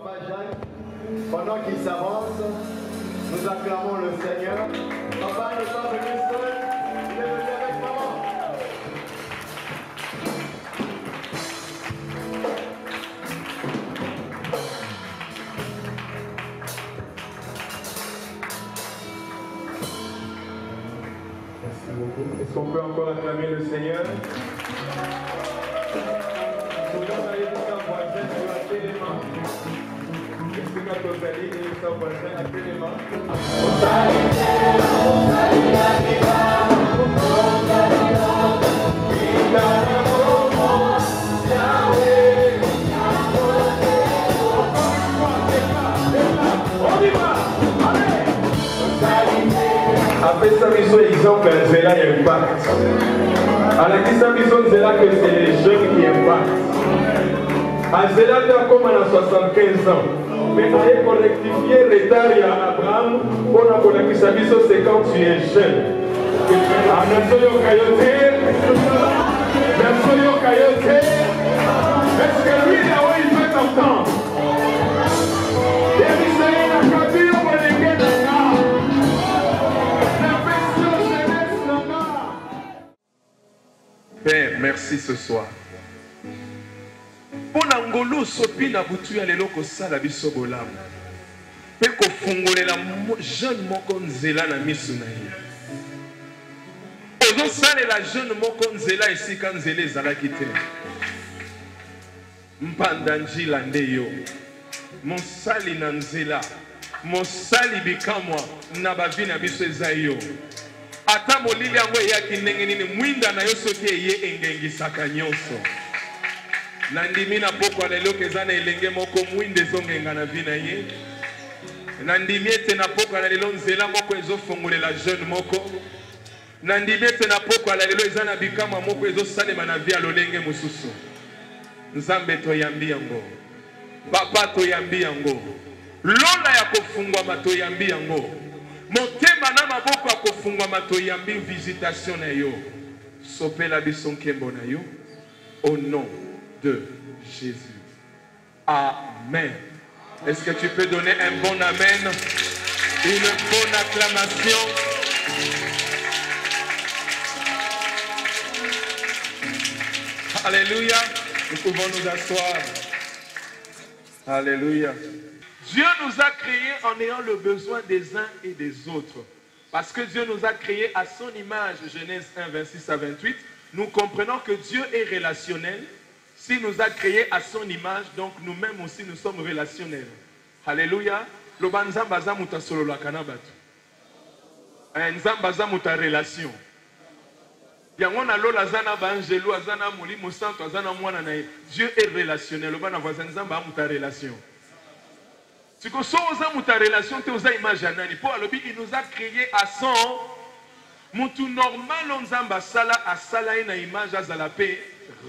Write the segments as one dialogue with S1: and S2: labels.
S1: Papa Jacques, pendant qu'il s'avance, nous acclamons le Seigneur. Papa n'est pas venu seul, il est venu avec maman.
S2: Merci beaucoup. Est-ce qu'on peut encore acclamer le Seigneur? Après ça, ils ont exemple un zéla impact. À la question, ils ont que c'est les jeunes qui impactent. À zéla, comme à 75 ans. Mais il faut rectifier le retard à Abraham pour la connexion, c'est quand tu es jeune. Est-ce que lui, là-haut, il peut t'entendre? Père, merci ce soir. Pour l'angolo sopi na butu ya lelo kosala biso bolamu. Pe kofungolela jeune moko nzela na misu na ye. Ozo salela jeune moko nzela esika nzela ezalaki te. Mpanda njila nde yo. Mosali na nzela. Mosali bikamwa na bavi na biso eza yo. Ata molili yango eyaki ndenge nini mwinda na yo soki eye engengisaka nyonso. Nandimi na poko lelo keza na elenge moko mwinde ezongenga na vi na ye. Nandimi ete na poko lelo nzela moko ezofongolela jeune moko. Nandimi ete na poko lelo eza na bikamwa moko ezosalema na vi ya lolenge mosusu. Nzambe toyambi yango. Papa toyambi yango. Lola ya kofungwama toyambi yango. Motema na maboko ya kofungwama toyambi visitation na yo. Sopela biso nkembo na yo. Au nom de Jésus. Amen. Est-ce que tu peux donner un bon amen? Une bonne acclamation. Alléluia. Nous pouvons nous asseoir. Alléluia. Dieu nous a créés en ayant le besoin des uns et des autres. Parce que Dieu nous a créés à son image. Genèse 1, 26 à 28. Nous comprenons que Dieu est relationnel. S'il nous a créés à son image, donc nous-mêmes aussi nous sommes relationnels. Alléluia. Nzambaza muta solo la kanabatu. Nzambaza muta relation. Yango na lola zana ba angelo azana muli musanto azana mwana na Dieu est relationnel. Lobana voisin nzamba muta relation. Si ko so oza muta relation te oza image nani. Pour alobi il nous a créés à son mutu normal nzamba sala a sala ina image azala pe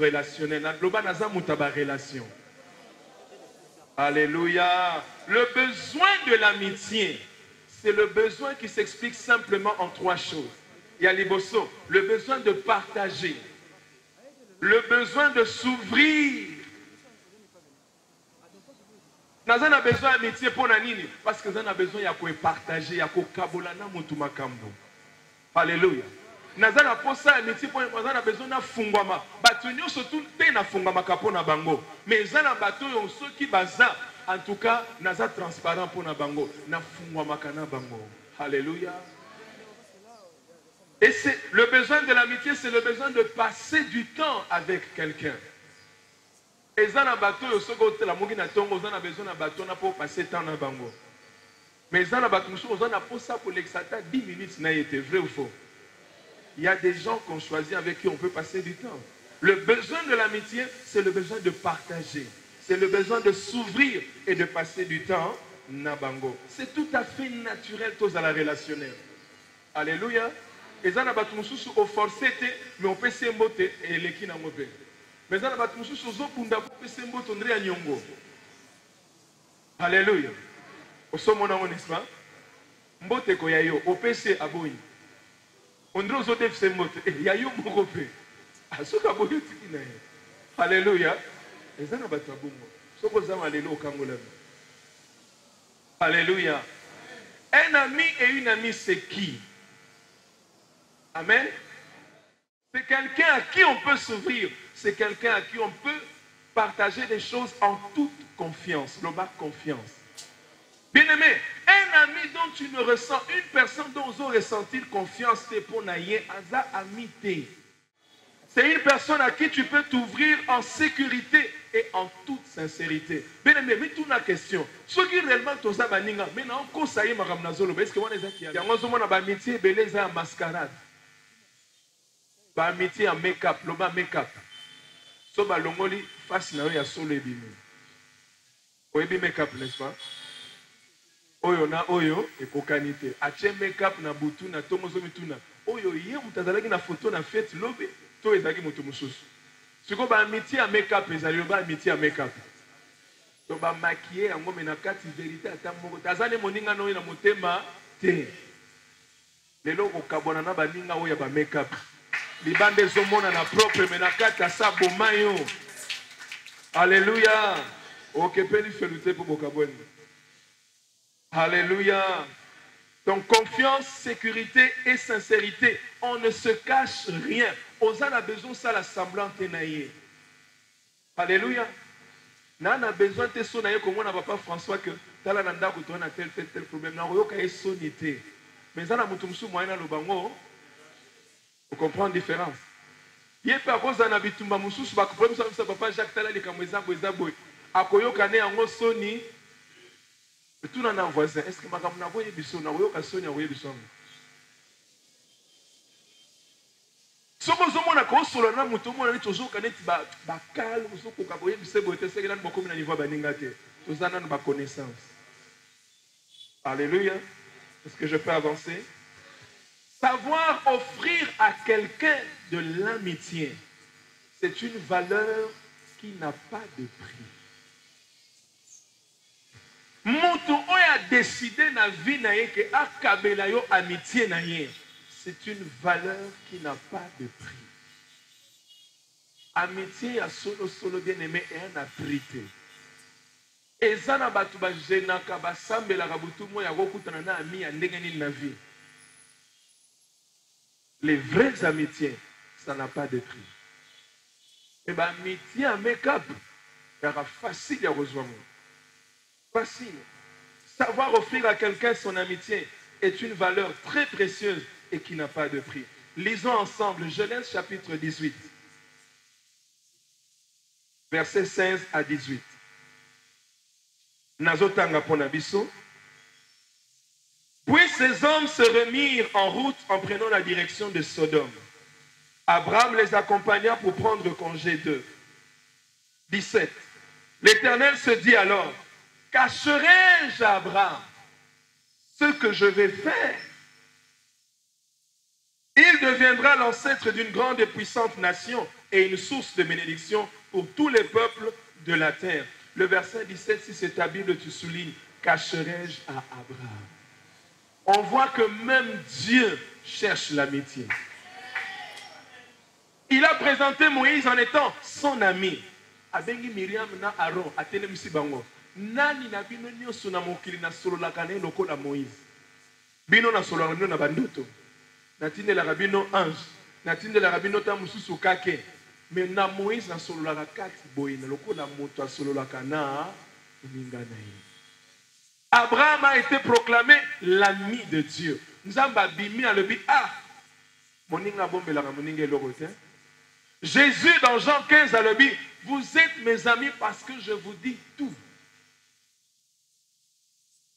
S2: relationnel. Lobana za muta ba relation. Alléluia. Le besoin de l'amitié, c'est le besoin qui s'explique simplement en trois choses. Il y a liboso, le besoin de partager, le besoin de s'ouvrir. Nous avons besoin d'amitié pour Nanini, parce que nous avons besoin de partager, de kabolana mutu makambo. Alléluia. Nous avons besoin d'amitié pour nous avons besoin de fungwama. Batunyo surtout te na fungwama kapona bango. Mais nous avons besoin ceux qui baza. En tout cas, nous sommes transparents pour nous bango. Nous fungwama kana bango. Alléluia. Et c'est le besoin de l'amitié, c'est le besoin de passer du temps avec quelqu'un. Et ça na bateau yo soko la mogi na tongo za na besoin na bateau na pour passer temps na bango. Mais ça na bateau on a pour ça pour l'exata 10 minutes na été vrai ou faux. Il y a des gens qu'on choisit avec qui on peut passer du temps. Le besoin de l'amitié, c'est le besoin de partager. C'est le besoin de s'ouvrir et de passer du temps na bango. C'est tout à fait naturel tous à la relationnelle. Alléluia. Et ça na bateau au forcé mais on peut s'emboter et l'équipe na mopé. Mais ça na bateau au punda peut s'emboter on dirait nyongo. Alléluia. Au sommet na n'est-ce pas? Mbote ko yayo au PC aboyi. On dirait aux autres s'emboter yayo mokopé. Asuka boyo tikina. Alléluia. Et ça na bateau bongo. Soko zama lelo kangola. Alléluia. Un ami et une amie, c'est qui? Amen. C'est quelqu'un à qui on peut s'ouvrir. C'est quelqu'un à qui on peut partager des choses en toute confiance. Le bas confiance. Bien-aimé, un ami dont tu ne ressens, une personne dont vous ressenti confiance, c'est pour naïe, aza amité. C'est une personne à qui tu peux t'ouvrir en sécurité et en toute sincérité. Bien-aimé, mais toute la question. Ce qui réellement toza baninga, mais non, quand ça y est, madame Nazolo, est-ce que vous avez qui a amitié, beleza en mascarade. Ba amitié en make-up, loba make-up. So ba longoli face na ya solo ebimi. Oyebi make-up, n'est-ce pas? Oyo na oyo ekokanite. Ache make-up na butu na tomozo mituna. Oyo ye mutazalaki na photo na fête lobe, to ezaki moto mususu. Siko ba amitié en make-up ezali ba amitié en make-up. To ba maquiller yango mena kati vérité ata moko. Tazane moninga no na motema te. Lelo ko kabona na baninga oyo ba make-up. Libande zomona na propre menakata sa bomayo. Alléluia. Okepeli felute pour bokaboni. Alléluia. Donc confiance, sécurité et sincérité. On ne se cache rien. On a besoin de ça la semblante naïe. Alléluia. Nana besoin de ça naïe comme on n'a pas François que tala nanda ko tona tel problème. Na royo ka sonité. Mais ça na mutumsu moyena lo bango. Vous comprenez la différence? Il y a pas cause d'un habitumba mususu ba problème ça papa Jacques tala les kamweza boza boy. Akoyoka ne yango soni. Tout dans un voisin. Est-ce que madame na voye biso na woyoka soni woye biso? Soko zomona ko solo na muto mona ni toujours kaneti ba kal soko ka boye biso bote c'est que là beaucoup na niveau baninga te. Tozana na ba connaissance. Alléluia. Est-ce que je peux avancer? Savoir offrir à quelqu'un de l'amitié, c'est une valeur qui n'a pas de prix. Moto a décidé na vie na ye que akabela yo amitié na ye, c'est une valeur qui n'a pas de prix. Amitié ya solo bien aimé et un aprité. Ezana batu ba jenaka ba sambela ka butu mo ya kokutana na ami ya ndenge nini na vie. Les vraies amitiés, ça n'a pas de prix. Et bien, amitié en make-up, c'est facile à rejoindre. Facile. Savoir offrir à quelqu'un son amitié est une valeur très précieuse et qui n'a pas de prix. Lisons ensemble Genèse chapitre 18, versets 16 à 18. Nazotanga ponabiso. Puis ces hommes se remirent en route en prenant la direction de Sodome. Abraham les accompagna pour prendre congé d'eux. 17. L'Éternel se dit alors, cacherai-je à Abraham ce que je vais faire? Il deviendra l'ancêtre d'une grande et puissante nation et une source de bénédiction pour tous les peuples de la terre. Le verset 17, si c'est ta Bible, tu soulignes, cacherai-je à Abraham? On voit que même Dieu cherche l'amitié. Il a présenté Moïse en étant son ami. Abengi Miriam na Aaron, atelemisi bango. Nani na bino nyoso na mokili na solo la kane loko na Moïse. Bino na solo la na bandoto. Natinde la rabino ange. Natinde la rabino ta mususu kake. Mais na Moïse na solo la kati boy na loko na moto a solo la kana ningana yi. Abraham a été proclamé l'ami de Dieu. Nzamba bimi a le bi ah moninga bombela moninga lorote. Jésus dans Jean 15 a le bi, vous êtes mes amis parce que je vous dis tout.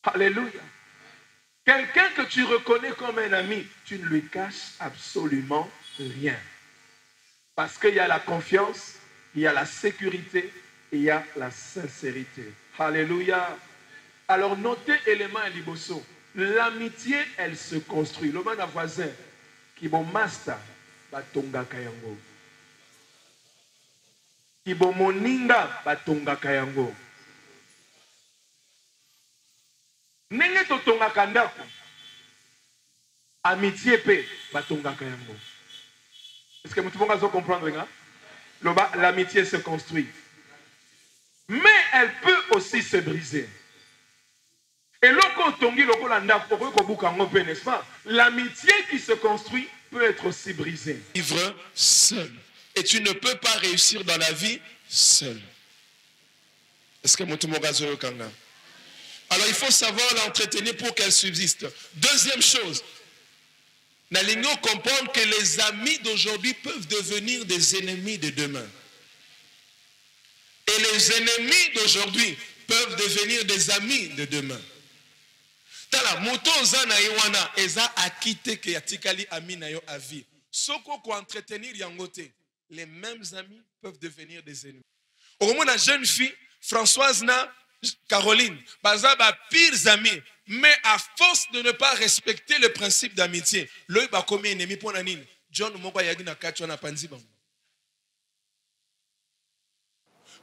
S2: Alléluia. Quelqu'un que tu reconnais comme un ami, tu ne lui caches absolument rien. Parce qu'il y a la confiance, il y a la sécurité et il y a la sincérité. Alléluia. Alors, notez élément à Liboso. L'amitié, elle se construit. Le man a voisin qui bon master, batonga kayango. Qui bon moninga, batonga kayango. Nenge to tonga kandako. Amitié pe, batonga kayango. Est-ce que vous pouvez comprendre? L'amitié se construit. Mais elle peut aussi se briser. Et loko tongi loko landa poko kobuka ngope, n'est-ce pas? L'amitié qui se construit peut être aussi brisée.
S3: Vivre seul. Et tu ne peux pas réussir dans la vie seul. Est-ce que Motumogazo Kanga? Alors il faut savoir l'entretenir pour qu'elle subsiste. Deuxième chose, Nalingo comprendre que les amis d'aujourd'hui peuvent devenir des ennemis de demain. Et les ennemis d'aujourd'hui peuvent devenir des amis de demain. Tala moto zana iwana eza akite ke yatikali ami na yo avi. Soko ko entretenir yangote, les mêmes amis peuvent devenir des ennemis. Au moment la jeune fille Françoise na Caroline, baza ba pires amis, mais à force de ne pas respecter le principe d'amitié, l'œil ba comme ennemi pour nanine. John moko yagi na katwa na panzi bango.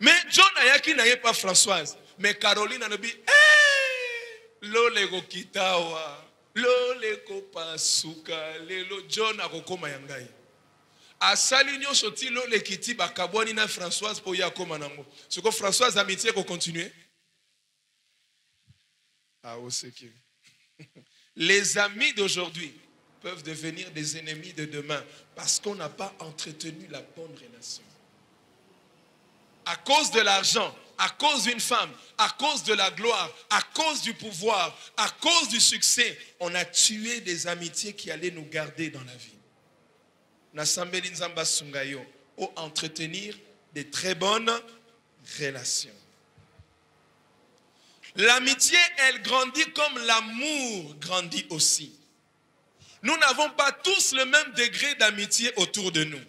S3: Mais John ayaki na ye pas Françoise, mais Caroline a dit Lole go kitawa, lole ko pasuka, lelo John akokoma yangai. Asali nyonso ti lole kiti bakabwani na Françoise po ya koma nango. Ce que Françoise amitié ko continuer. Ah oseki. Les amis d'aujourd'hui peuvent devenir des ennemis de demain parce qu'on n'a pas entretenu la bonne relation. À cause de l'argent, à cause d'une femme, à cause de la gloire, à cause du pouvoir, à cause du succès, on a tué des amitiés qui allaient nous garder dans la vie. Nasambeli nzamba sungayo, pour entretenir des très bonnes relations. L'amitié, elle grandit comme l'amour grandit aussi. Nous n'avons pas tous le même degré d'amitié autour de nous.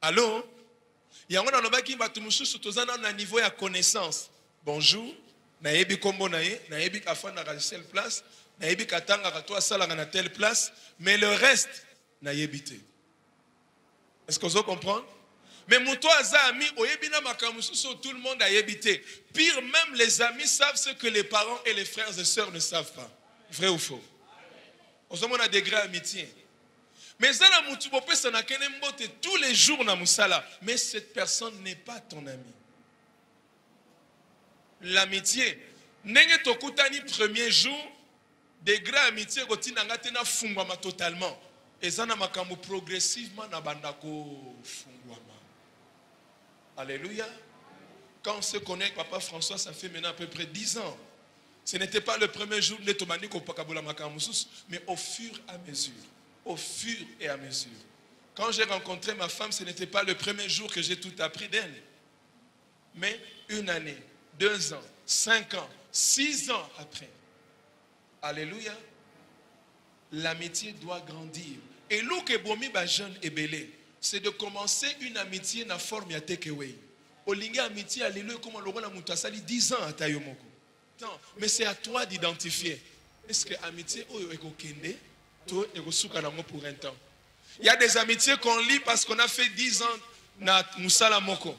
S3: Allô? Il y a un niveau de connaissance. Bonjour, naebi kombo nae, naebi kafana na telle place, naebi katanga katwa sala na telle place, mais le reste naebi te. Est-ce que vous comprenez? Mais muto aza ami oyebi na makamususo tout le monde ayebi te. Pire même les amis savent ce que les parents et les frères et sœurs ne savent pas. Vrai ou faux? On a un degré d'amitié. Mais tous les jours na musala, mais cette personne n'est pas ton ami. L'amitié, nenge tokutani premier jour, degré amitié kotina ngatena fungwama totalement. Et ça na makambo progressivement na bandako fungwama. Alléluia. Quand on se connaît avec Papa François, ça fait maintenant à peu près 10 ans. Ce n'était pas le premier jour de Tomani Kopakabola Makamusus, mais au fur et à mesure. Au fur et à mesure. Quand j'ai rencontré ma femme, ce n'était pas le premier jour que j'ai tout appris d'elle. Mais 1 année, 2 ans, 5 ans, 6 ans après. Alléluia. L'amitié doit grandir. Et l'eau que bomi ba jeune et belé, c'est de commencer une amitié na forme ya takeaway. Olinga amitié alléluia comme le roi mutasali 10 ans à tayomoko. Non, mais c'est à toi d'identifier. Est-ce que l'amitié est kende? Pour un temps. Il y a des amitiés qu'on lit parce qu'on a fait 10 ans na Moussala Moko.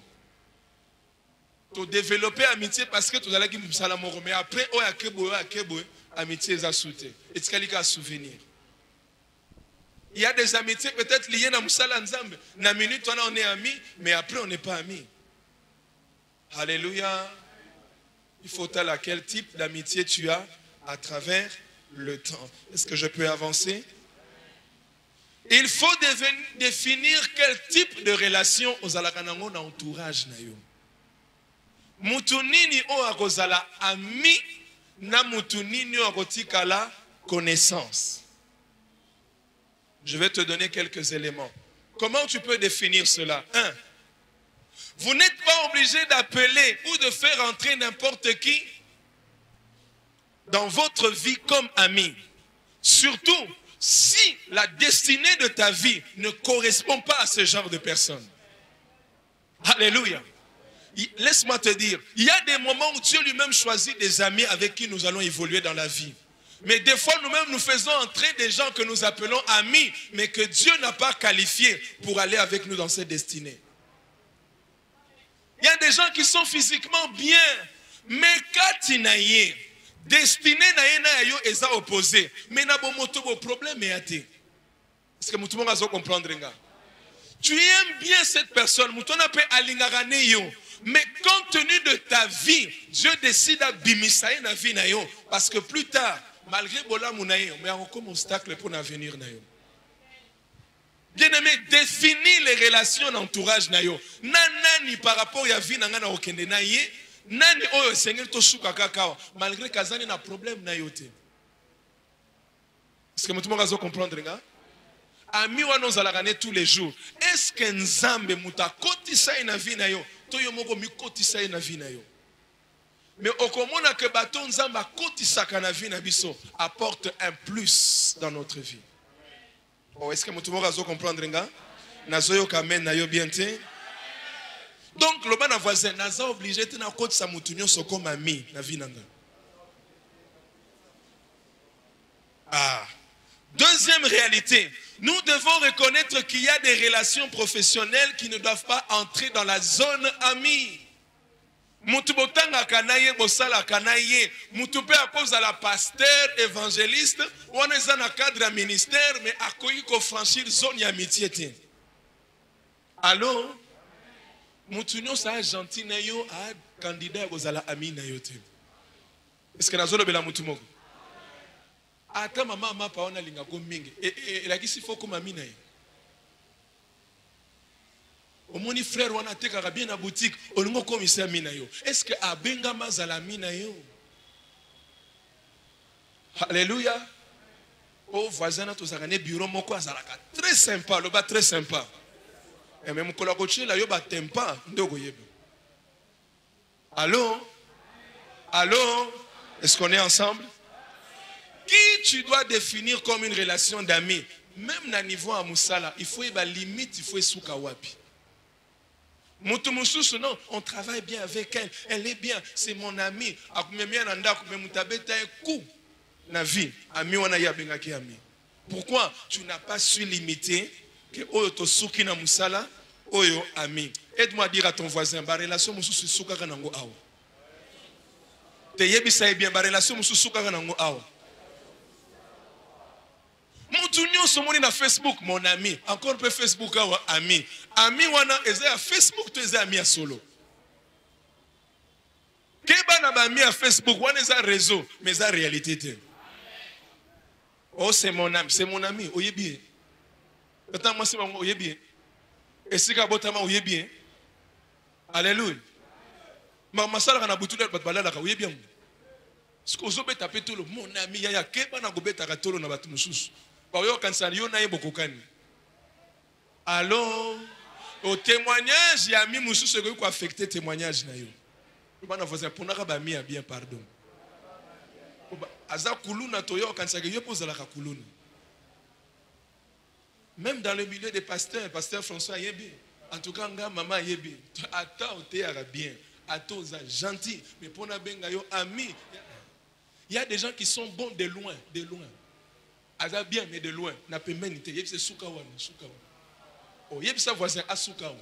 S3: Tu développer amitié parce que tu as dit Moussala Moko. Mais après, amitié est soutenu. Et tu as un souvenir. Il y a des amitiés peut-être liées à Moussala Nzambe. Na minute, on est amis, mais après, on n'est pas amis. Alléluia. Il faut à quel type d'amitié tu as à travers le temps. Est-ce que je peux avancer? Il faut définir quel type de relation aux alakanango na entourage na yo. Mutunini o akozala ami na mutunini o akotikala connaissance. Je vais te donner quelques éléments. Comment tu peux définir cela? 1. Vous n'êtes pas obligé d'appeler ou de faire entrer n'importe qui dans votre vie comme ami. Surtout si la destinée de ta vie ne correspond pas à ce genre de personnes. Alléluia. Laisse-moi te dire, il y a des moments où Dieu lui-même choisit des amis avec qui nous allons évoluer dans la vie. Mais des fois, nous-mêmes, nous faisons entrer des gens que nous appelons amis, mais que Dieu n'a pas qualifiés pour aller avec nous dans cette destinée. Il y a des gens qui sont physiquement bien, mais katinaye. Destiné na yo est opposé. Mais na bon moto problème est athée. Est-ce que tout le monde va comprendre? Tu aimes bien cette personne. Moutona peut alingarané yo. Mais compte tenu de ta vie, Dieu décide à bimisaï na vie na yo. Parce que plus tard, malgré bola mounaï, mais on comme obstacle pour l'avenir na yo. Bien aimé, définis les relations d'entourage na yo. Nanani par rapport à vie na ngana okende na ye, nani oyo Seigneur to suka kakao, malgré kazani na problème na yo te. Est-ce que tout le monde va comprendre nga? Ami wa nous allons tous les jours. Est-ce que Nzambe muta kotisa ina vie na yo, to yo moko mi kotisa ina vie na yo. Mais au komona que bato Nzamba kotisa kana vie na biso apporte un plus dans notre vie. Oh, est-ce que tout le monde va comprendre nga? Nazoyo kamen na yo bien te. Donc le ban voisin naza obligé te na kotisa mutu nyonso comme ami na vie nanga. Ah. Deuxième réalité, nous devons reconnaître qu'il y a des relations professionnelles qui ne doivent pas entrer dans la zone amie. Mutu botanga kanaye bosala kanaye, mutu pe à cause de la pasteur évangéliste, on est dans un cadre à ministère mais à quoi il faut franchir zone amitié. Allô? Mutu nyo sa gentil na yo a candidat bozala ami na yo te. Est-ce que nazolo bela mutu moko? Ata mama mapa ona linga ko mingi la kisi foko mamina ye omoni frère wana tekaka bien na boutique olingo komisa mina yo est-ce que abenga mazala mina yo? Alléluia. Au voisin na tozakane bureau moko azalaka très sympa loba très sympa et même kola koche la yo ba tempa ndoko yebe. Allô? Allô? Est-ce qu'on est ensemble? Qui tu dois définir comme une relation d'amis, même à niveau à Moussala, il faut y avoir limite, il faut y souka wapi. Moutoumoussous, non, on travaille bien avec elle, elle est bien, c'est mon amie. Pourquoi tu n'as pas su limiter que oyo souki na Moussala, oyo ami? Aide-moi à dire à ton voisin, ba relation moussous souka kanango awa. Te yebisa bien, ba relation moussous souka kanango awa. Moutounio somoni na Facebook, mon ami. Encore peu Facebook, ami. Ami wana, eze à Facebook, tu es ami à solo. Keba na ba ami à Facebook, wana eza réseau, mais eza réalité. Oh, c'est mon ami, c'est mon ami. Oye bien. Attends, moi c'est mon oye bien. Et si kabotama oye bien. Alléluia. Ma sala kana butule batbalala ka oye bien. Ce que vous avez tapé tout le mon ami, yaya keba na gobeta katolo na batu mususu. Alors, au témoignage, il y a mis Moussou ce qui a affecté le témoignage. Bien pardon. Même dans le milieu des pasteurs, pasteur François Yébi, en tout cas, maman Yébi, attends, tu es bien, attends, gentil, mais pour nous, amis, il y a des gens qui sont bons de loin, de loin. Aza bien mais de loin na pemenité yeb c'est soukawa soukawa oh yeb sa voisin a soukawa.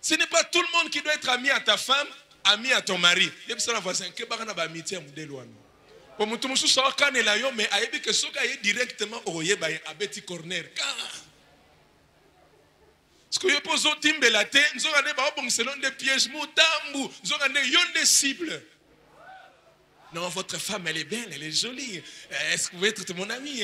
S3: Ce n'est pas tout le monde qui doit être ami à ta femme, ami à ton mari. Yeb sa voisin ke baka na ba amitié mu de loin pour mutu musu sa kanela yo mais ayebi que soka ye directement au yeba abeti corner ka ce que yo pose au timbe la te nzoka ne ba bon selon des pièges mutambu nzoka ne yon des cibles. Non, votre femme, elle est belle, elle est jolie. Est-ce que vous pouvez être mon ami?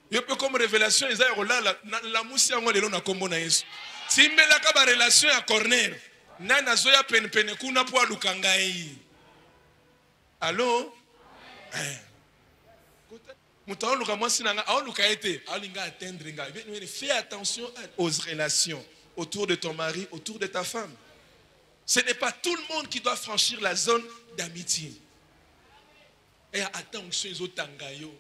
S3: Je peux comme révélation, la moussi en haut na kombo na Yesu. Si mbela ka ba relation à corner, na nazoya pen kuna po lukangai. Allô? Fais attention aux relations autour de ton mari, autour de ta femme. Ce n'est pas tout le monde qui doit franchir la zone d'amitié. Et attention aux tangayo.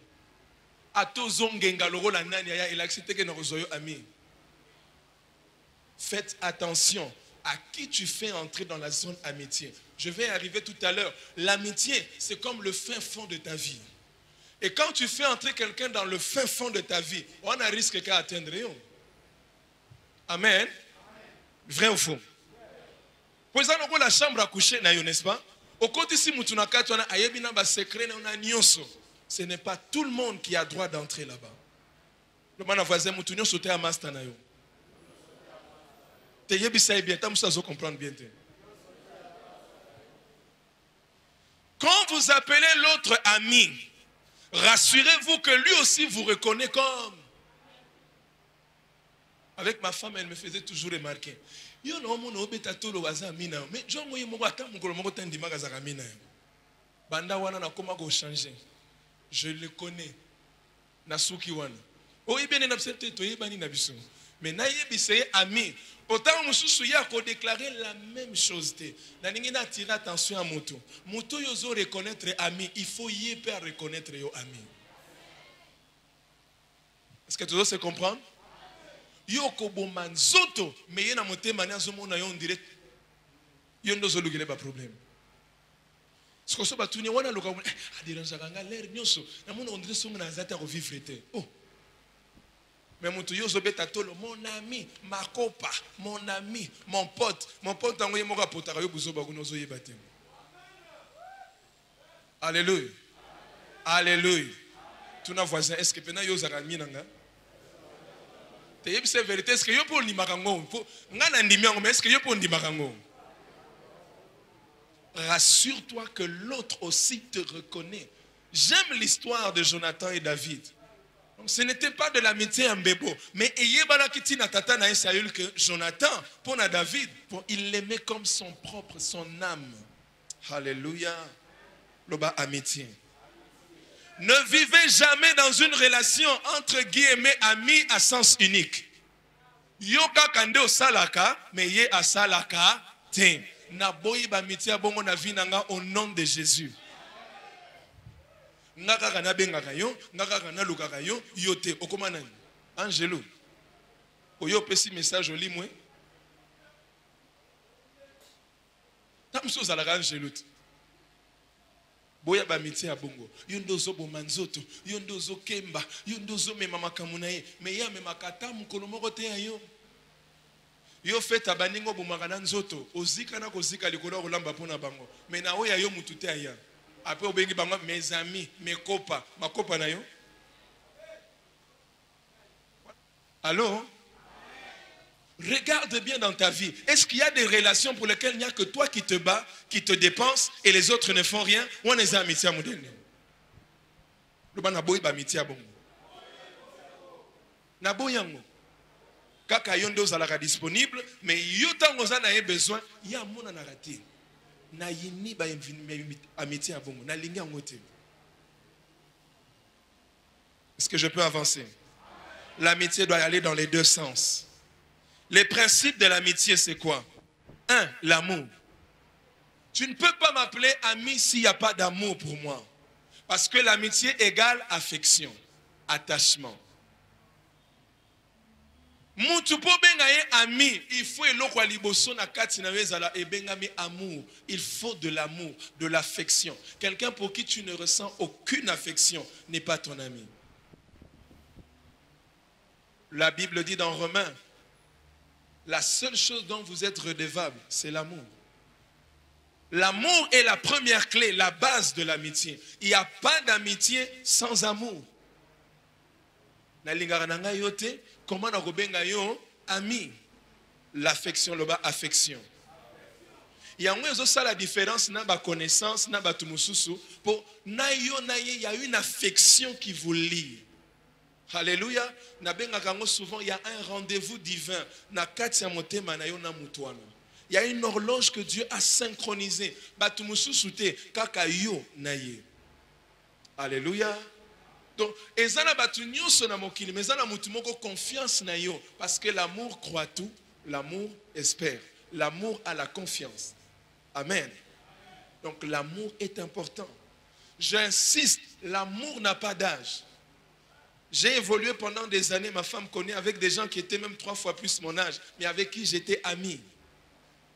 S3: Faites attention à qui tu fais entrer dans la zone amitié. Je vais y arriver tout à l'heure. L'amitié, c'est comme le fin fond de ta vie. Et quand tu fais entrer quelqu'un dans le fin fond de ta vie, on a risque qu'à atteindre. Amen. Vrai ou faux? Vous avez la chambre à coucher, n'est-ce pas? Au côté si ce n'est pas tout le monde qui a droit d'entrer là-bas. Le man a voisin, moutounio sauté à Mastanayo. Te yebisa bien, t'as moussa zo comprendre bien. Quand vous appelez l'autre ami, rassurez-vous que lui aussi vous reconnaît comme. Avec ma femme, elle me faisait toujours remarquer. Yo no mo no beta tolo waza mina, mais jo moyi mo ata mukolo moko tandi magaza mina. Banda wana na koma go changer. Je le connais. Nasuki wana. O ibene na psete to yebani na biso. Mais na yebise ami. Autant mususu ya ko déclarer la même chose te. Na ningi na attirer attention à moto. Moto yozo reconnaître ami, il faut yéper à reconnaître yo ami. Est-ce que tu dois se comprendre? Yo ko boman zoto, mais yena motema na zo mona yo direct. Yo ndo zo lugile ba problème. Ce que so batuni wana loka dérange kanga l'air nyonso. Na mona on dirait so mona zata ko vivre te. Oh. Mais mon tuyau zobeta tolo, mon ami, ma copa, mon ami, mon pote envoyé mon rapport à yo buzo baguno zo yebate. Alléluia. Alléluia. Tu n'as voisin, est-ce que pena yo zaka minanga? Te yebise vérité, est-ce que yo pour ni makango? Ngana ndimiango, mais est-ce que yo pour ni makango? Rassure-toi que l'autre aussi te reconnaît. J'aime l'histoire de Jonathan et David. Donc, ce n'était pas de l'amitié en bébo, mais que Jonathan, pour David, il l'aimait comme son propre, son âme. Alléluia. Loba amitié. Ne vivez jamais dans une relation entre guillemets amis à sens unique. Yoka kande o salaka, mais ye a salaka te. Na boyi ba amitié bongo na vinanga au nom de Jésus. Ngaka kana bengaka yo, ngaka kana lukaka yo, yote okoma nani? Angelo. Oyo pesi message oli mwe. Tamso zalaka Angelo. Boya ba miti ya bongo. Yo ndozo bomanzoto, yo ndozo kemba, yo ndozo mema makamu na ye, me ya mema kata mukolo moko te ya yo. Yo feta baningo bomaka na nzoto, ozika na kozika likolo kolamba pona bango. Me na oya yo mutu te ya. Après, mes amis, mes copains, ma copain na yo. Allô? Regarde bien dans ta vie. Est-ce qu'il y a des relations pour lesquelles il n'y a que toi qui te bats, qui te dépenses et les autres ne font rien? Ou on est amis à modèle? Le ban naboy ba miti abongo. Naboyango. Kaka yondo zalaka disponible, mais yotango za na besoin, ya mona na raté. Na yini ba amitié à bongo na lingi angote. Est-ce que je peux avancer? L'amitié doit aller dans les deux sens. Les principes de l'amitié, c'est quoi? 1. L'amour. Tu ne peux pas m'appeler ami s'il n'y a pas d'amour pour moi. Parce que l'amitié égale affection, attachement. Mutu po bengaye ami, il faut eloko liboso na kati na wezala e bengami amour. Il faut de l'amour, de l'affection. Quelqu'un pour qui tu ne ressens aucune affection n'est pas ton ami. La Bible dit dans Romains, la seule chose dont vous êtes redevable, c'est l'amour. L'amour est la première clé, la base de l'amitié. Il n'y a pas d'amitié sans amour. Na lingara nanga yote, comment na kobenga yo ami? L'affection, le bas affection. Il y a la différence na ba connaissance na ba tumususu pour na yo na ye, il y a une affection qui vous lie. Alléluia. Na benga kango souvent il y a un rendez-vous divin na katia motema na yo na mutuana. Il y a une horloge que Dieu a synchronisée. Ba tumususu te kaka yo na ye. Alléluia. Donc, ezana batu nyonso na mokili, mais ezana mutu moko confiance na yo, parce que l'amour croit tout, l'amour espère, l'amour a la confiance. Amen. Donc l'amour est important. J'insiste, l'amour n'a pas d'âge. J'ai évolué pendant des années, ma femme connaît, avec des gens qui étaient même 3 fois plus mon âge, mais avec qui j'étais ami,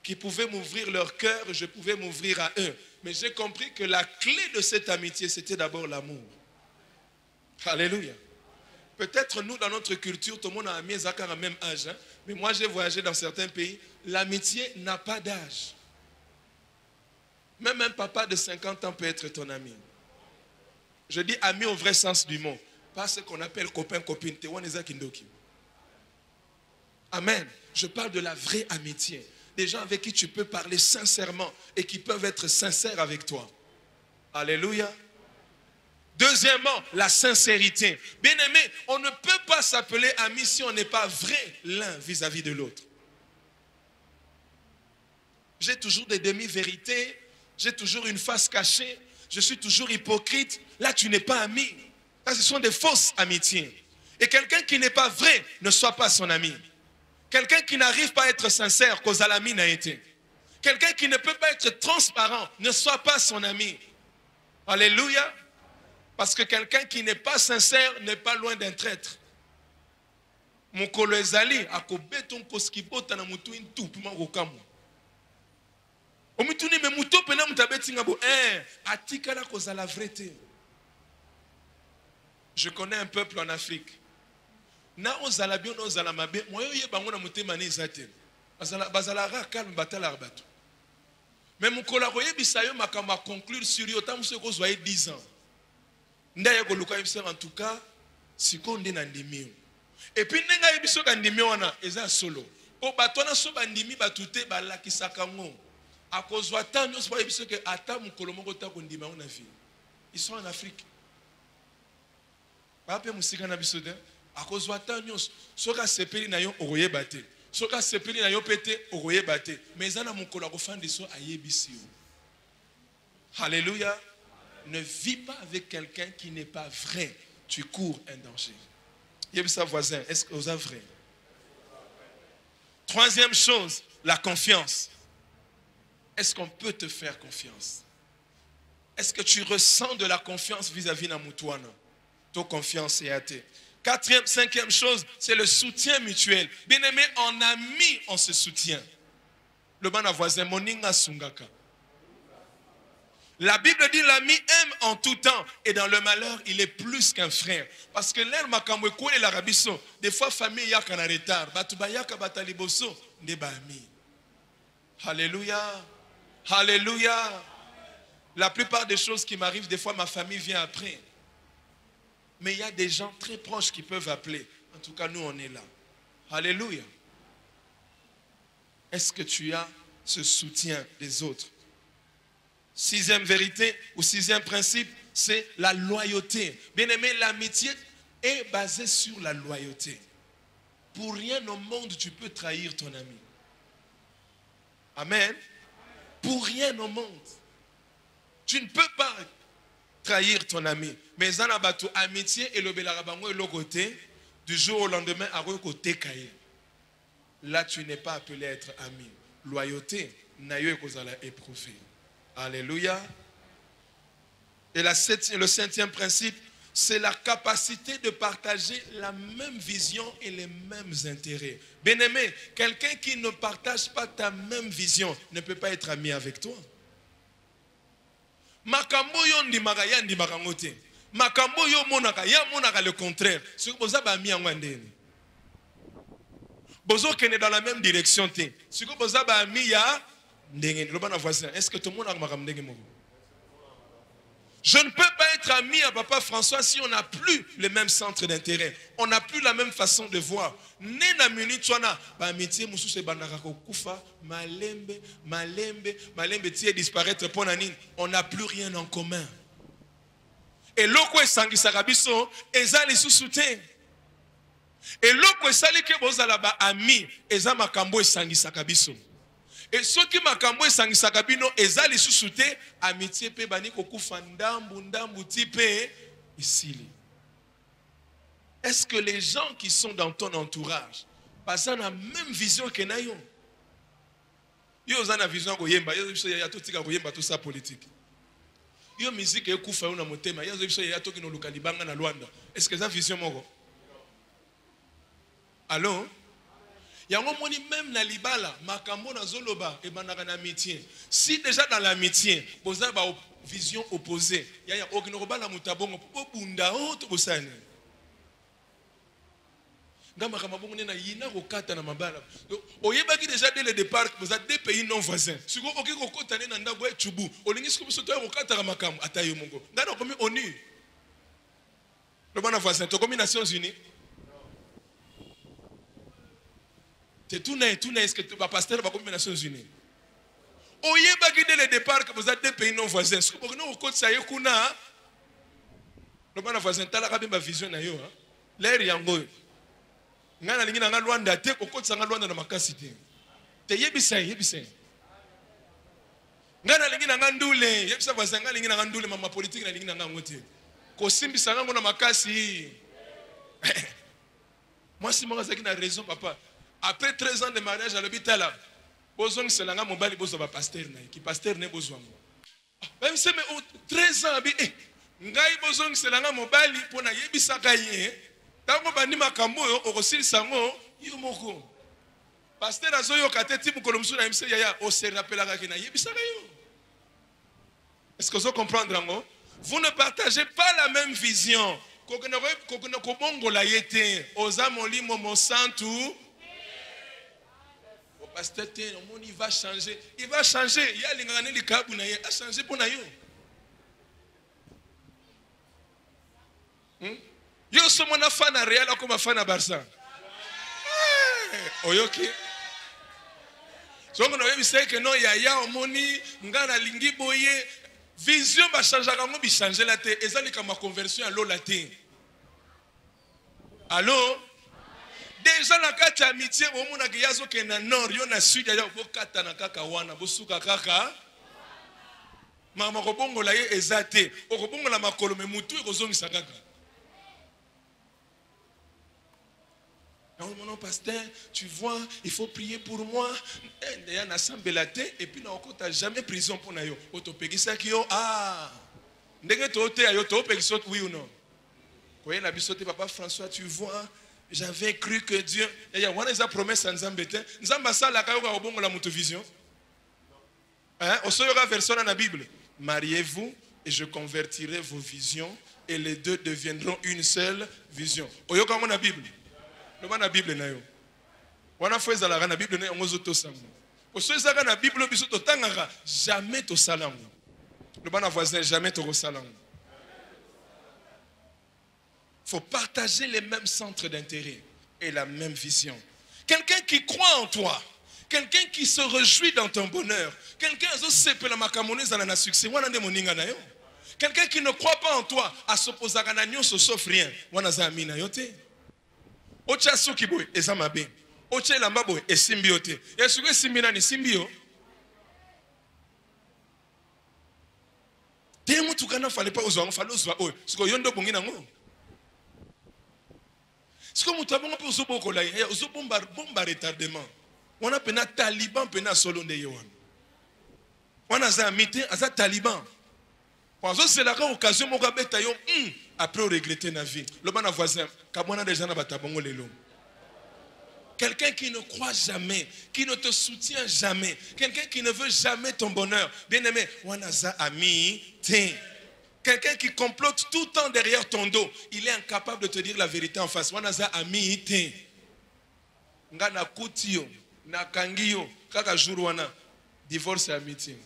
S3: qui pouvaient m'ouvrir leur cœur, je pouvais m'ouvrir à eux. Mais j'ai compris que la clé de cette amitié, c'était d'abord l'amour. Alléluia. Peut-être nous, dans notre culture, tout le monde a un même âge. Hein? Mais moi, j'ai voyagé dans certains pays. L'amitié n'a pas d'âge. Même un papa de 50 ans peut être ton ami. Je dis ami au vrai sens du mot. Pas ce qu'on appelle copain-copine. Amen. Je parle de la vraie amitié. Des gens avec qui tu peux parler sincèrement et qui peuvent être sincères avec toi. Alléluia. Deuxièmement, la sincérité. Bien-aimé, on ne peut pas s'appeler ami si on n'est pas vrai l'un vis-à-vis de l'autre. J'ai toujours des demi-vérités, j'ai toujours une face cachée, je suis toujours hypocrite. Là, tu n'es pas ami. Là, ce sont des fausses amitiés. Et quelqu'un qui n'est pas vrai ne soit pas son ami. Quelqu'un qui n'arrive pas à être sincère, cause à l'ami n'a été. Quelqu'un qui ne peut pas être transparent ne soit pas son ami. Alléluia. Parce que quelqu'un qui n'est pas sincère n'est pas loin d'un traître. Mon collègue Zali a kobeton koskibota na mutu intu puma kokamu. Omituni me muto pena mutabeti ngabo atika la cause à la vérité. Je connais un peuple en Afrique. Na ozala bien ozala mabe moyo ye bango na mutema ne zate. Bazala ra calme batala bato. Mais mon collègue oyebisa yo makamba conclure sur yo tamuso ko zoye 10 ans. Ndaye ko luka yebisa en tout cas sikonde na ndimi. Et puis nenga yebiso ka ndimi wana eza solo. O bato na so bandimi batute balakisaka ngo. Akozwa tanyo so yebiso ke ata mukolo moko ta ko ndima na vie. Ils sont en Afrique. Pape musika na biso de akozwa tanyo soka sepeli na yo okoyeba te. Soka sepeli na yo pete okoyeba te. Mais ezana mukolo akofandi so ayebisi yo. Alléluia. Ne vis pas avec quelqu'un qui n'est pas vrai. Tu cours un danger. Yebisa voisin, est-ce que vous êtes vrai? Troisième chose, la confiance. Est-ce qu'on peut te faire confiance? Est-ce que tu ressens de la confiance vis-à-vis de Moutouana? Ta confiance est athée. Quatrième, cinquième chose, c'est le soutien mutuel. Bien aimé, en ami, on se soutient. Le ban à voisin, Moninga Sungaka. La Bible dit l'ami aime en tout temps et dans le malheur, il est plus qu'un frère. Parce que l'air makamweko et l'arabiso, des fois famille yaka na retard, batubayaka bataliboso, neba ami. Alléluia. Alléluia. La plupart des choses qui m'arrivent, des fois ma famille vient après. Mais il y a des gens très proches qui peuvent appeler. En tout cas, nous on est là. Alléluia. Est-ce que tu as ce soutien des autres? Sixième vérité ou sixième principe, c'est la loyauté. Bien aimé, l'amitié est basée sur la loyauté. Pour rien au monde, tu peux trahir ton ami. Amen. Pour rien au monde. Tu ne peux pas trahir ton ami. Mais en abatou amitié et le belarabango et le côté, du jour au lendemain, à côté caillé. Là, tu n'es pas appelé à être ami. Loyauté, naïe kozala éprouvé. Alléluia. Et le septième principe, c'est la capacité de partager la même vision et les mêmes intérêts. Bien-aimé, quelqu'un qui ne partage pas ta même vision ne peut pas être ami avec toi. Makambo yo ndimaka ya ndimaka ngote. Makambo yo monaka ya monaka le contraire. Ce que vous avez ami en wandeni. Bozo kene dans la même direction te. Ce que vous avez ami ya est-ce que tout le monde a remarqué? Je ne peux pas être ami à Papa François si on n'a plus le même centre d'intérêt. On n'a plus la même façon de voir. Nena minute wana ba amitié musu se bandaka ko kufa malembe tie disparaître pour nani. On n'a plus rien en commun. Et loko esangisaka biso ezali susute. Et loko esali ke bozala ba ami eza makambo esangisaka biso. Et ceux qui makambo esangisaka bino ezali susute amitié pe bani kokufa ndambu type isili. Est-ce que les gens qui sont dans ton entourage passent la même vision que nayo? Yo zana vision ko yemba, yo biso ya totika ko yemba tout ça politique. Yo musique ekufa yo na motema, yo biso ya toki no lukalibanga na Luanda. Est-ce que ça vision moko? Allô? Yango moni même na libala makambo na zoloba e banaka na amitié. Si déjà dans l'amitié, vous avez une vision opposée, il y a aucun robala mutabongo po bunda o to bosani. Ngama kama bongo na yina ko kata na mabala. Oyebaki déjà dès le départ que vous avez deux pays non voisins. Siko oki ko kotane na ndabo e chubu. Olingi siko biso to ko kata ka makambo atayo mongo. Ngana komi onu. Le bon voisin, tu as combien de Nations Unies? Tu es tout né, est-ce que tu vas pasteur à combien de Nations Unies? Au Yéba, dès le départ, que vous êtes deux pays non voisins, ce que nous, au côté ça y est, le bon voisin, tu as la vision, l'air yango. Ngana lingi na Luanda te ko kotsa nga Luanda na makasi te. Te yebisa. Ngana lingi na ndule, yebisa voisin nga lingi na ndule mama politique na lingi na ngote. Ko simbisa nga na makasi. Moi si moi zaki na raison papa. Après 13 ans de mariage à l'hôpital, bozong selanga mobali bozo ba pasteur na ki pasteur ne bozwango. Même si mais 13 ans bi ngai bozong selanga mobali pona yebisa kaye. Tango bandi makambo yo okosili sango yo moko. Pasteur azoyo kateti mukolo musu na imse yaya o se rappelaka kina yebisaka yo. Est-ce que vous comprenez ngo? Vous ne partagez pas la même vision. Kokona kobongo la yete oza molimo mo santu. O pasteur te no moni va changer. Il va changer. Il y a lingana likabu na ye a changer pour na yo. Yo somo na fana Real comme fana Barça. Oyoki. So ngono yebi say que non ya omoni ngana lingi boye vision ba changer ka mo bi changer la te ezali ka ma conversion à l'eau la te. Allô? Déjà na kati amitié omona ke yazo ke na nord yo na sud ya bo kata na kaka wana bo suka kaka. Mama ko bongo la ye ezate. O ko bongo la makolo me mutu ko zongisa kaka. Non, pasteur, tu vois, il faut prier pour moi. Il y a un assemblée et puis on n'a jamais prison pour nous. Oui ou non? Papa François, tu vois, j'avais cru que Dieu. Il y a une promesse en Zambété. Vision. On sera version dans la Bible. Mariez-vous et je convertirai vos visions et les deux deviendront une seule vision. Oyoka la Bible. La Bible na yo. Wana fweza la na Bible na yo ngozo to sango. Osoza na Bible biso to tangaka jamais to salango. Le bana voisin jamais to salango. Faut partager les mêmes centres d'intérêt et la même vision. Quelqu'un qui croit en toi, quelqu'un qui se réjouit dans ton bonheur, quelqu'un qui sepe la makamone za na succès wana nde moninga na yo. Quelqu'un qui ne croit pas en toi a s'opposer à na se sauf rien. Wana za amina yo te. Ocha suki boy ezamabe. Ocha lamba boy esimbiote. Yesu ke simbina ni simbio. Te mutu kana fale pa ozwa ngofalo ozwa oy. Siko yondo bongi nango. Siko mutu abongo pe ozo boko la ya ozo bomba retardement. Wana pena taliban pena solo nde yowan. Wana za mite aza taliban. Quand c'est la occasion moko beta yo après regretter na vie. Le bana voisin kabona déjà na batabongo lelo. Quelqu'un qui ne croit jamais, qui ne te soutient jamais, quelqu'un qui ne veut jamais ton bonheur. Bien-aimé, wanaza ami te. Quelqu'un qui complote tout le temps derrière ton dos, il est incapable de te dire la vérité en face. Wanaza ami te. Ngana kutiyo, na kangiyo, kaka jour wana divorce et amitié.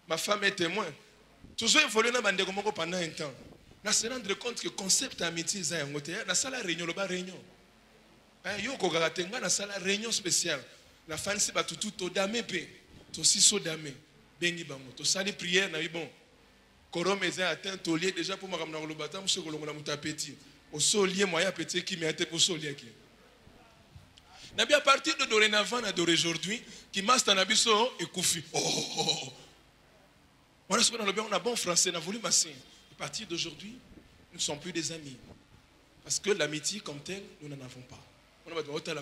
S3: Ma femme est témoin. Toujours évolué dans le monde pendant un temps. On se rendre compte que le concept d'amitié est un côté. On a la réunion, le réunion. Yo kogatenga na sala réunion spéciale. La fin c'est pas tout au dame pe. To si so dame. Bengi bango. To sali prière na bon. Korom est atteint au lieu déjà pour makamna lo bata monsieur kolongola mutapeti. Au solier moyen petit qui m'était pour solier qui. Na bien à partir de dorénavant à d'aujourd'hui qui master na biso et koufi. Oh. Voilà ce qu'on a on a bon français, on a voulu masser. À partir d'aujourd'hui, nous ne sommes plus des amis. Parce que l'amitié comme telle, nous n'en avons pas. On a dit, oh, tu as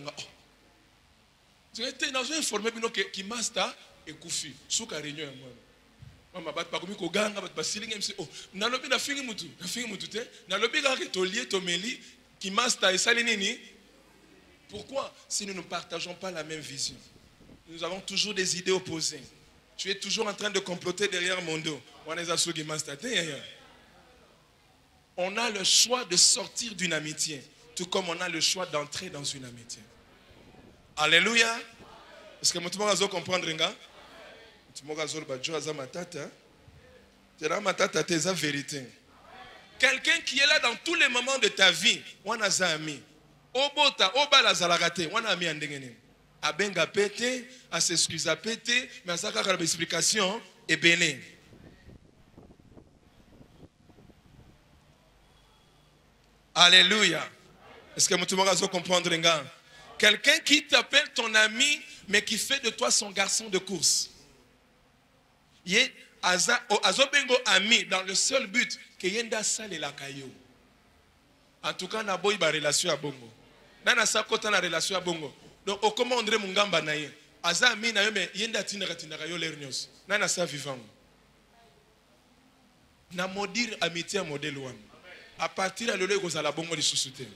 S3: informé qui masta et koufi. Sous la réunion, moi. Maman, pas comme ko ganga, pas siling MC. Oh, na lobi na fingi mutu te. Na lobi ga ke tolier tomeli qui masta et salinini. Pourquoi? Si nous ne partageons pas la même vision, nous avons toujours des idées opposées. Tu es toujours en train de comploter derrière mon dos. On a le choix de sortir d'une amitié, tout comme on a le choix d'entrer dans une amitié. Alléluia. Est-ce que tu vas comprendre? Tu vas matata. Tu vas matata, c'est la vérité. Quelqu'un qui est là dans tous les moments de ta vie. On a un ami. Obota, obala zalagate. On a ami andengene. Abenga pété, à s'excuser à pété, mais à ça qu'il y a une explication, et béné. Alléluia. Est-ce que tout le monde va comprendre, les gars? Quelqu'un qui t'appelle ton ami, mais qui fait de toi son garçon de course. Yé azobengo ami dans le seul but que yenda sale la kayo. En tout cas, na boy ba relation à bongo. Nana sa kota na relation à bongo. Donc au comment André Mungamba na ye. Aza ami na yo mais yenda tinaka yo lernyos. Nana sa vivant. Na modir amitié modèle one. À partir de là, vous allez bongo les sous-souter.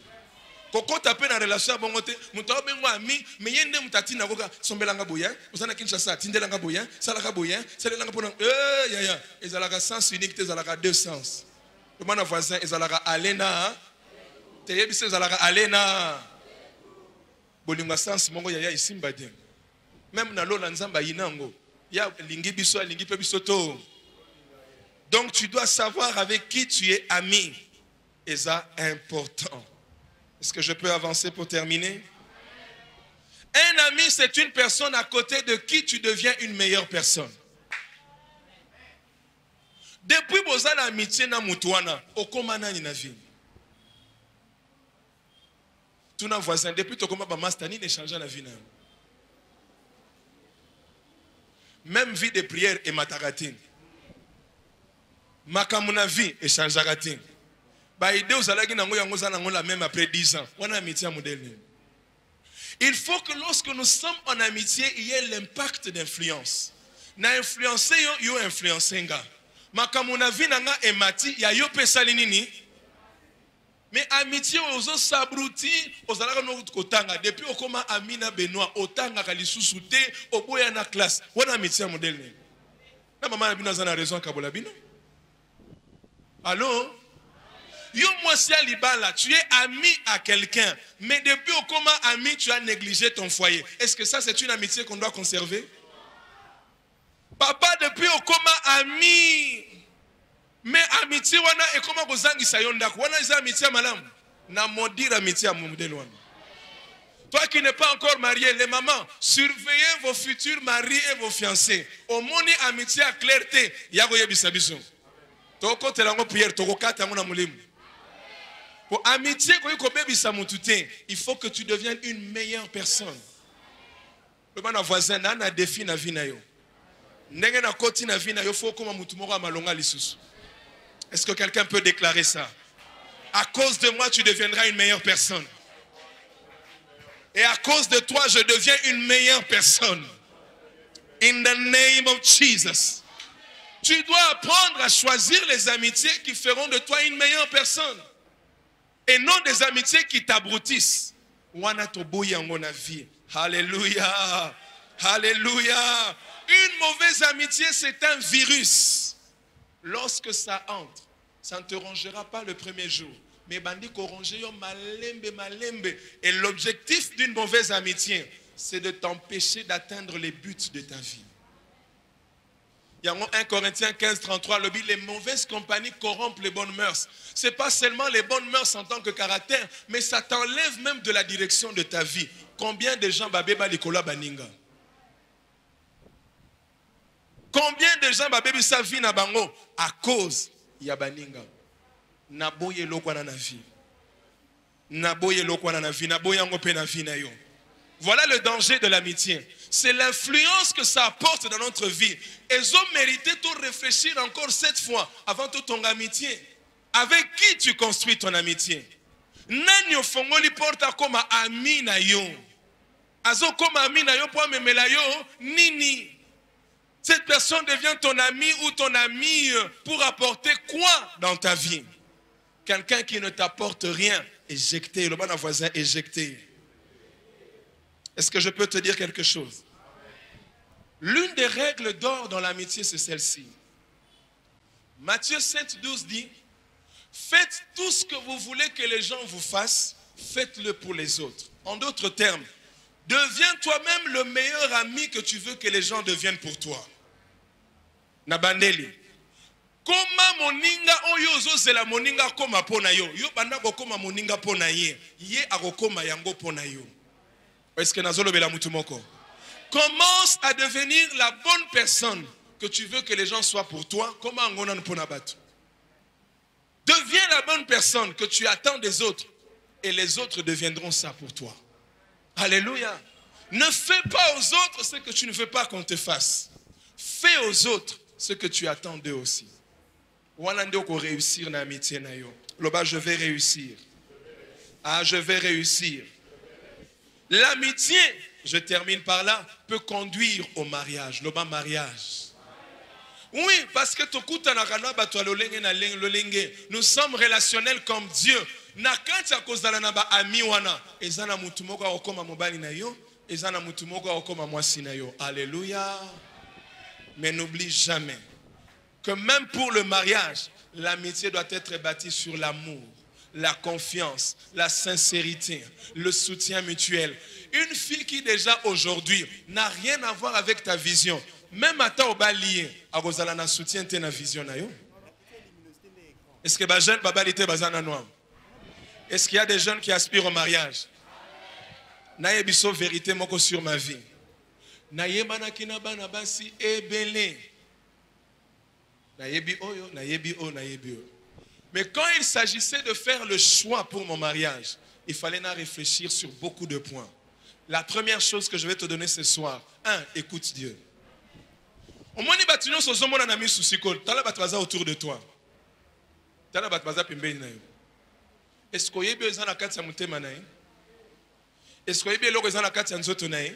S3: Koko tapé dans la relation bon côté, muta bengo ami, mais yende mutati na koka sombelanga boya, usana kinshasa tindelanga boya, salaka boya, salanga pona ya ezalaka sens unique te ezalaka deux sens. Le mon voisin ezalaka alena, te yebise ezalaka alena. Bolinga sens mongo ya isimba de. Même na lola nzamba yinango, ya lingi biso lingi pe biso to. Donc tu dois savoir avec qui tu es ami. Et ça important. Est-ce que je peux avancer pour terminer? Un ami, c'est une personne à côté de qui tu deviens une meilleure personne. Depuis que vous avez l'amitié na mutuana, okomana ni na vie. Tout nos voisins, depuis que tu as mastani, n'échange la vie. Même vie de prière et matagatin. Makamuna vie échange agatin. Même après 10 ans. Il faut que lorsque nous sommes en amitié, il y ait l'impact d'influence. Na influencé yo influencé nga. Makamuna vi nanga emati ya yo pesa linini. Mais amitié ozo sabruti ozalaka no kotanga depuis okoma Amina Benoît otanga ka lisusu te oboya na classe. Wana amitié modèle ni. Na maman na bino zana raison kabola bino. Allô? Yo Mosia Libala, tu es ami à quelqu'un, mais depuis au coma ami, tu as négligé ton foyer. Est-ce que ça c'est une amitié qu'on doit conserver? Papa, depuis au coma ami, mais amitié wana et comment vous angi sayondak, wana is amitié malam, na modir amitié à moumdelwan. Toi qui n'es pas encore marié, les mamans, surveillez vos futurs maris et vos fiancés. Au moni amitié à clarté, yago yebisabiso. Toko telango prière, toko kata ngona mulimu. Pour amitié, il faut que tu deviennes une meilleure personne. Le bon voisin n'a un défi na vie na yo. N'est na koti na vie na yo faut comme mutumora malonga lisusu. Est-ce que quelqu'un peut déclarer ça? À cause de moi, tu deviendras une meilleure personne. Et à cause de toi, je deviens une meilleure personne. In the name of Jesus. Tu dois apprendre à choisir les amitiés qui feront de toi une meilleure personne. Et non des amitiés qui t'abroutissent. Alléluia. Alléluia. Une mauvaise amitié, c'est un virus. Lorsque ça entre, ça ne te rongera pas le premier jour. Mais bandi ko ronge yo malembe malembe. Et l'objectif d'une mauvaise amitié, c'est de t'empêcher d'atteindre les buts de ta vie. Il y a 1 Corinthiens 15, 33, le dit, les mauvaises compagnies corrompent les bonnes mœurs. Ce n'est pas seulement les bonnes mœurs en tant que caractère, mais ça t'enlève même de la direction de ta vie. Combien de gens babeba likola baninga? Combien de gens babeba sa vie na bango à cause ya baninga? Naboye lokwana na vie. Naboye lokwana na vie. Naboye ngope na vie na yo. Voilà le danger de l'amitié. C'est l'influence que ça apporte dans notre vie. Et ils ont mérité de réfléchir encore 7 fois avant toute ton amitié. Avec qui tu construis ton amitié? Nani fongoli porta comme ami na yo. Azo comme ami na yo pour memela yo nini. Cette personne devient ton ami ou ton amie pour apporter quoi dans ta vie? Quelqu'un qui ne t'apporte rien, éjecté. Le bon voisin, éjecté. Est-ce que je peux te dire quelque chose? L'une des règles d'or dans l'amitié, c'est celle-ci. Matthieu 7, 12 dit, faites tout ce que vous voulez que les gens vous fassent, faites-le pour les autres. En d'autres termes, deviens toi-même le meilleur ami que tu veux que les gens deviennent pour toi. Nabandeli. Koma moninga oyo ozozela moninga koma pona yo. Yo banda koma moninga pona ye. Ye akokoma yango pona yo. Est-ce que nazolo bela mutu moko? Commence à devenir la bonne personne que tu veux que les gens soient pour toi. Comment ngona pona batu? Deviens la bonne personne que tu attends des autres et les autres deviendront ça pour toi. Alléluia. Ne fais pas aux autres ce que tu ne veux pas qu'on te fasse. Fais aux autres ce que tu attends d'eux aussi. Réussir na amitié na yo. Loba, je vais réussir. Ah, je vais réussir. L'amitié, je termine par là, peut conduire au mariage. Loba, mariage. Oui, parce que nous sommes relationnels comme Dieu. Alléluia. Mais n'oublie jamais que même pour le mariage, l'amitié doit être bâtie sur l'amour, la confiance, la sincérité, le soutien mutuel. Une fille qui déjà aujourd'hui n'a rien à voir avec ta vision, même à ta obalié, à Rosalana soutient ta vision. Est-ce que les jeunes babalité bazana noir? Est-ce qu'il y a des jeunes qui aspirent au mariage? Naye biso vérité moko sur ma vie. Naye banakina bana basi ebele. Nayebi oyo, nayebi o, nayebi o. Mais quand il s'agissait de faire le choix pour mon mariage, il fallait réfléchir sur beaucoup de points. La première chose que je vais te donner ce soir, écoute Dieu. Au moins, autour de toi. Est-ce qu'il y a besoin de la mutema na ye? Est-ce qu'il y a besoin de nzoto na ye?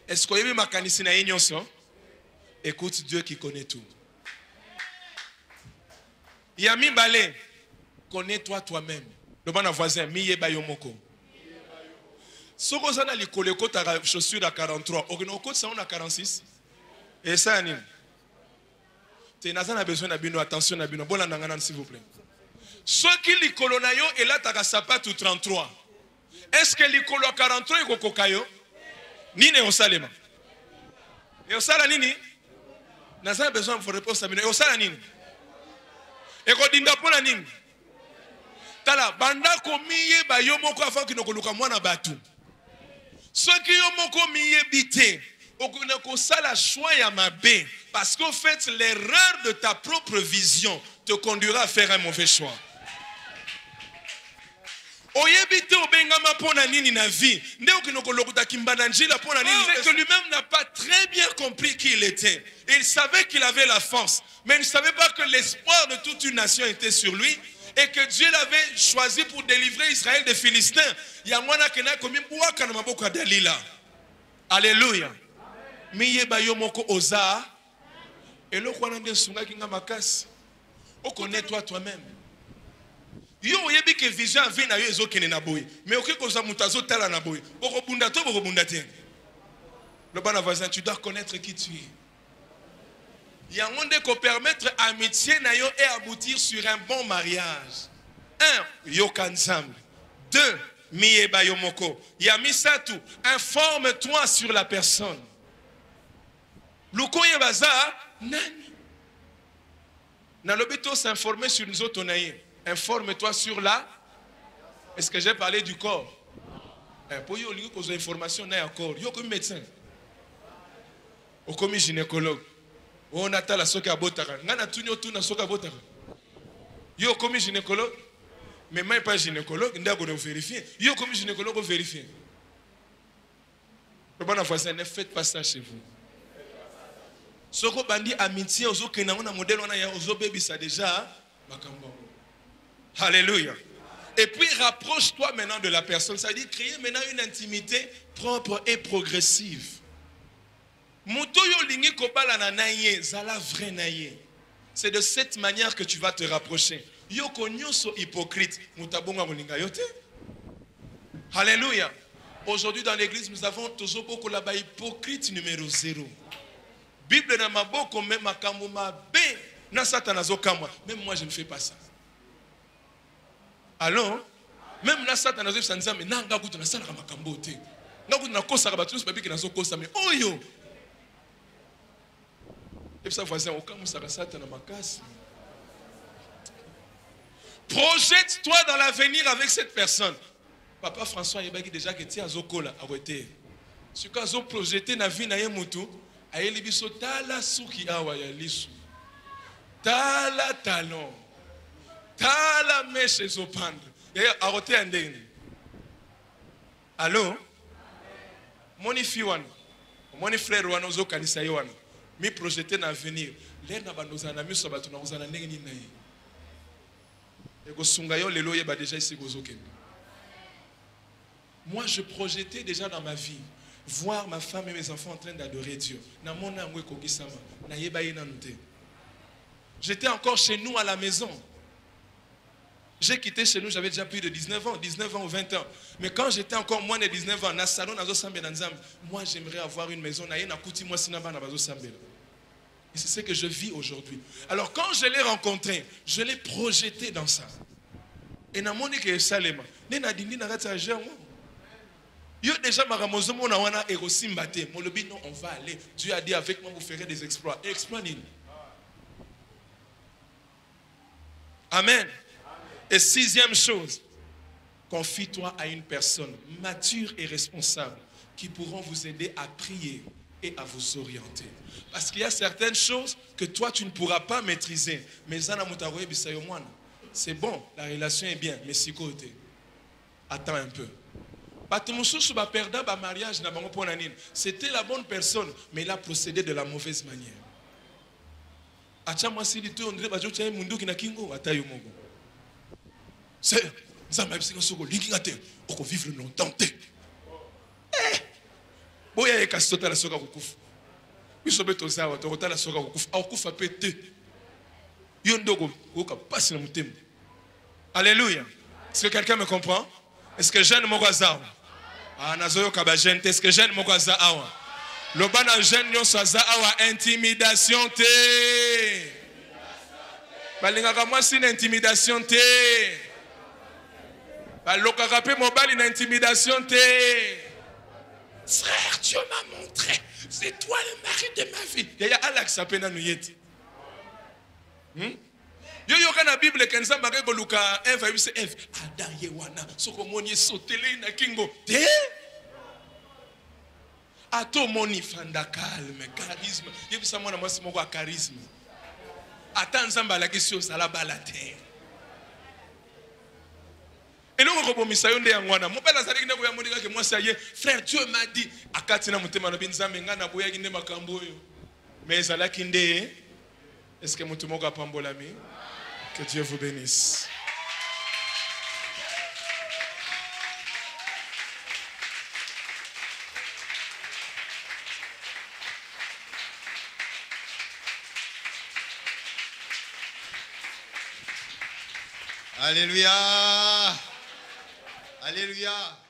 S3: Est-ce qu'il y a makanisi na ye nyonso? Écoute Dieu qui connaît tout. Yami Balé, connais-toi toi-même. Le bon voisin, miye ba yomoko. Soko zana likole kota chaussure à 43, okino kota sa on a 46. Et ça anime. Tu n'as besoin d'abino, attention d'abino. Bon l'andanganan s'il vous plaît. Ceux qui likolo na yo et là ta sapatu 33. Est-ce que likolo 43 iko kokayo? Nini osalema? Et osala nini? N'a besoin de réponse à bino. Et osala nini? Et kodinda pona nini? Tala banda komiye ba yo moko afin ki nokoluka mwana batu. Ceux qui yo moko miye bité. La choix ya mabe, parce qu'en fait l'erreur de ta propre vision te conduira à faire un mauvais choix. C'est que lui-même n'a pas très bien compris qui il était. Il savait qu'il avait la force, mais il ne savait pas que l'espoir de toute une nation était sur lui et que Dieu l'avait choisi pour délivrer Israël des Philistins. Alléluia. Miye ba yo moko oza eloko wana nde sunga kinga makasi. Connais-toi toi-même. Yo yebi ke vision vie na yo ezokene na boye. Mais oké koza mutazo tala na boye. Boko bunda to boko bunda te. Le bon voisin, tu dois connaître qui tu es. Yango nde ko permettre amitié na yo et aboutir sur un bon mariage. 1. Yo kanzambe. 2. Miye ba yo moko. Yamisatu, informe-toi sur la personne. Lukoye baza nani. Nalobito s'informer sur nous autres. Informe-toi sur la. Est-ce que j'ai parlé du corps? Pour yo ligo kozo information na ya corps. Yo comme médecin. O comme gynécologue. On attend la soka botaka. Ngana tunyo tuna soka botaka. Yo comme gynécologue. Mais moi pas gynécologue, ndako de vérifier. Yo comme gynécologue vérifier. Le bon voisin, ne faites pas ça chez vous. Soko bandi amitié ozo kenanga modèle on a ozo baby ça déjà makambo. Alléluia. Et puis rapproche-toi maintenant de la personne, ça veut dire créer maintenant une intimité propre et progressive. Moto yo lingi kobala na naye zala vrai naye. C'est de cette manière que tu vas te rapprocher. Yo konyoso hypocrite, mutabonga molinga yote. Alléluia. Aujourd'hui dans l'église nous avons toujours beaucoup là-bas hypocrite numéro 0. Bible na maboko même makambo mabe na satana zokamwa. Même moi je ne fais pas ça. Alors même na satana zo sanza mais nanga kutu na sala makambo te. Nga kutu na kosa ka batu babi ki na zo kosa mais oyo. Et ça, voisin, au cas où ça reste dans ma casse. Projette-toi dans l'avenir avec cette personne. Papa François, il a dit déjà que tu as zokola arrêté. Ce que tu as projeté dans la vie, il y a tala suki awa ya lisu. Tala talon. Tala meche zopandre. Il y a arrêté un ding. Allô? Moni fiwan. Moni frère wana zo kanisa yowana. Mi projeté dans l'avenir. Les na bandoza na miso batu na uzana ndenge na ye. Ego sunga yo lelo ye ba déjà ici gozoke. Moi, je projetais déjà dans ma vie voir ma femme et mes enfants en train d'adorer Dieu. J'étais encore chez nous à la maison. J'ai quitté chez nous, j'avais déjà plus de 19 ans ou 20 ans. Mais quand j'étais encore moins de 19 ans, moi j'aimerais avoir une maison. Et c'est ce que je vis aujourd'hui. Alors quand je l'ai rencontré, je l'ai projeté dans ça. Et je me suis dit, yo déjà maramozo mona wana erosimbate molobi non on va aller. Dieu a dit avec moi vous ferez des exploits. Exploits nini? Amen. Et sixième chose, confie-toi à une personne mature et responsable qui pourront vous aider à prier et à vous orienter. Parce qu'il y a certaines choses que toi tu ne pourras pas maîtriser. Mais c'est bon, la relation est bien, mais si côté, attends un peu. C'était la bonne personne, mais il a procédé de la mauvaise manière. C'est ça m'a dit que on vivre longtemps. Alléluia. Est-ce que quelqu'un me comprend? Est-ce que jeune Mogaza? Ah, nazoyo kabagente. Est-ce que jeune Mogaza awa? Le ban jeune yon saza awa intimidation te. Balinga moi c'est une intimidation te. Baloka kapé mobile une intimidation te. Frère, Dieu m'a montré. C'est toi le mari de ma vie. Il y a Alex apena nuyeti. Yo yo kana Bible kenza magego luka Eve yuse Eve adaye wana soko moni sotele na kingo te ato moni fanda calme charisme yebisa mwana mwasi moko a charisme ata nzamba la kisio sala balate eloko ko bomisa yo nde yangwana mopela zali kine ko ya monika ke mwasi aye frère Dieu m'a dit akati na mutema no binzambe ngana boya kinde makambo yo mais zala kinde est-ce que mutu moko apambola mi? Que Dieu vous bénisse.
S1: Alléluia. Alléluia.